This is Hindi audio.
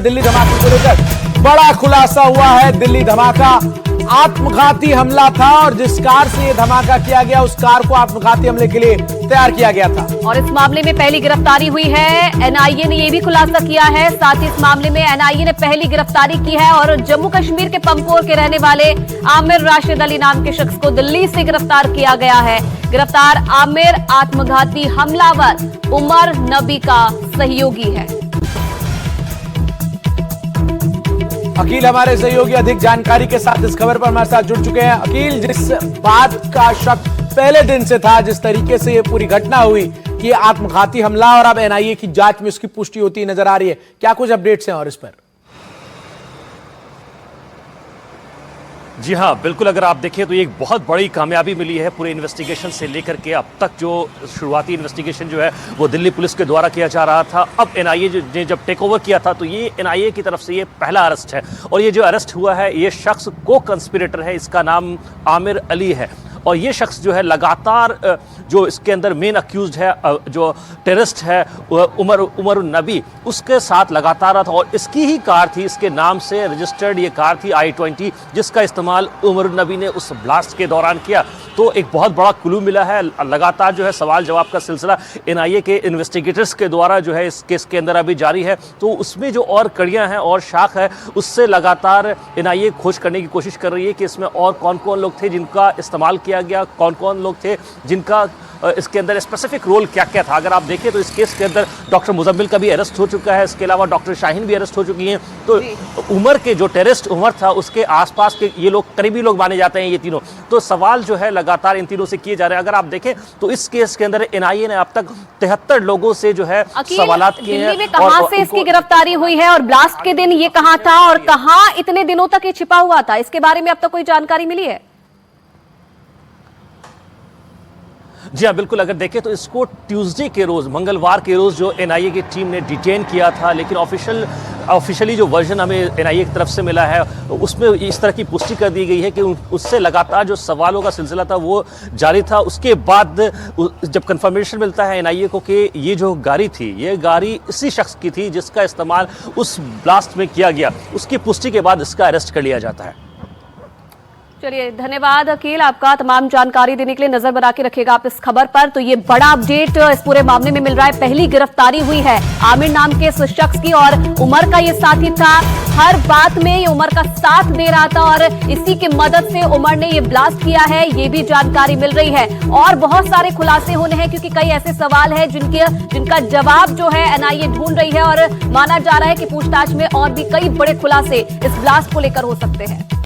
दिल्ली धमाके को लेकर बड़ा खुलासा हुआ है। दिल्ली धमाका आत्मघाती हमला था और जिस कार से यह धमाका किया गया उस कार को आत्मघाती हमले के लिए तैयार किया गया था। और इस मामले में पहली गिरफ्तारी हुई है। एनआईए ने यह भी खुलासा किया है। साथ ही इस मामले में एनआईए ने पहली गिरफ्तारी की है और जम्मू कश्मीर के पंपोर के रहने वाले आमिर राशिद अली नाम के शख्स को दिल्ली से गिरफ्तार किया गया है। गिरफ्तार आमिर आत्मघाती हमलावर उमर नबी का सहयोगी है। अकील हमारे सहयोगी अधिक जानकारी के साथ इस खबर पर हमारे साथ जुड़ चुके हैं। अकील, जिस बात का शक पहले दिन से था, जिस तरीके से ये पूरी घटना हुई कि ये आत्मघाती हमला और अब एनआईए की जांच में उसकी पुष्टि होती नजर आ रही है, क्या कुछ अपडेट्स हैं और इस पर? जी हाँ, बिल्कुल। अगर आप देखें तो ये एक बहुत बड़ी कामयाबी मिली है पूरे इन्वेस्टिगेशन से लेकर के अब तक। जो शुरुआती इन्वेस्टिगेशन जो है वो दिल्ली पुलिस के द्वारा किया जा रहा था, अब एनआईए ने जब टेक ओवर किया था तो ये एनआईए की तरफ से ये पहला अरेस्ट है। और ये जो अरेस्ट हुआ है ये शख्स को कंस्पिरेटर है, इसका नाम आमिर अली है। और ये शख्स जो है लगातार जो इसके अंदर मेन अक्यूज्ड है, जो टेररिस्ट है उमर नबी, उसके साथ लगातार रहा था। और इसकी ही कार थी, इसके नाम से रजिस्टर्ड ये कार थी i20, जिसका इस्तेमाल उमर नबी ने उस ब्लास्ट के दौरान किया। तो एक बहुत बड़ा क्लू मिला है। लगातार जो है सवाल जवाब का सिलसिला एनआईए के इन्वेस्टिगेटर्स के द्वारा जो है इस केस के अंदर अभी जारी है। तो उसमें जो और कड़ियां हैं और शाख है, उससे लगातार एनआईए खोज करने की कोशिश कर रही है कि इसमें और कौन कौन लोग थे जिनका इस्तेमाल किया गया, कौन कौन लोग थे जिनका इसके अंदर स्पेसिफिक रोल क्या क्या था। अगर आप देखें तो इस केस के अंदर डॉक्टर मुजम्मिल का भी अरेस्ट हो चुका है, इसके अलावा डॉक्टर शाहीन भी अरेस्ट हो चुकी हैं। तो उमर के जो टेररिस्ट उमर था उसके आसपास के ये लोग करीबी लोग माने जाते हैं ये तीनों। तो सवाल जो है लगातार इन तीनों से किए जा रहे हैं। अगर आप देखें तो इस केस के अंदर एनआईए ने अब तक 73 लोगों से जो है सवाल किए हैं। दिल्ली में कहां से इसकी गिरफ्तारी हुई है और ब्लास्ट के दिन ये कहां था और कहां इतने दिनों तक ये छिपा हुआ था, इसके बारे में अब तक कोई जानकारी मिली है? जी हाँ, बिल्कुल। अगर देखें तो इसको ट्यूसडे के रोज़, मंगलवार के रोज़ जो एनआईए की टीम ने डिटेन किया था, लेकिन ऑफिशियली जो वर्जन हमें एनआईए की तरफ से मिला है उसमें इस तरह की पुष्टि कर दी गई है कि उससे लगातार जो सवालों का सिलसिला था वो जारी था। उसके बाद जब कंफर्मेशन मिलता है एनआईए को कि ये जो गाड़ी थी ये गाड़ी इसी शख्स की थी जिसका इस्तेमाल उस ब्लास्ट में किया गया, उसकी पुष्टि के बाद इसका अरेस्ट कर लिया जाता है। चलिए, धन्यवाद अकील आपका तमाम जानकारी देने के लिए। नजर बना के रखिएगा आप इस खबर पर। तो ये बड़ा अपडेट इस पूरे मामले में मिल रहा है। पहली गिरफ्तारी हुई है आमिर नाम के इस शख्स की और उमर का ये साथी था। हर बात में ये उमर का साथ दे रहा था और इसी की मदद से उमर ने ये ब्लास्ट किया है, ये भी जानकारी मिल रही है। और बहुत सारे खुलासे होने हैं क्योंकि कई ऐसे सवाल है जिनका जवाब जो है एनआईए ढूंढ रही है और माना जा रहा है कि पूछताछ में और भी कई बड़े खुलासे इस ब्लास्ट को लेकर हो सकते हैं।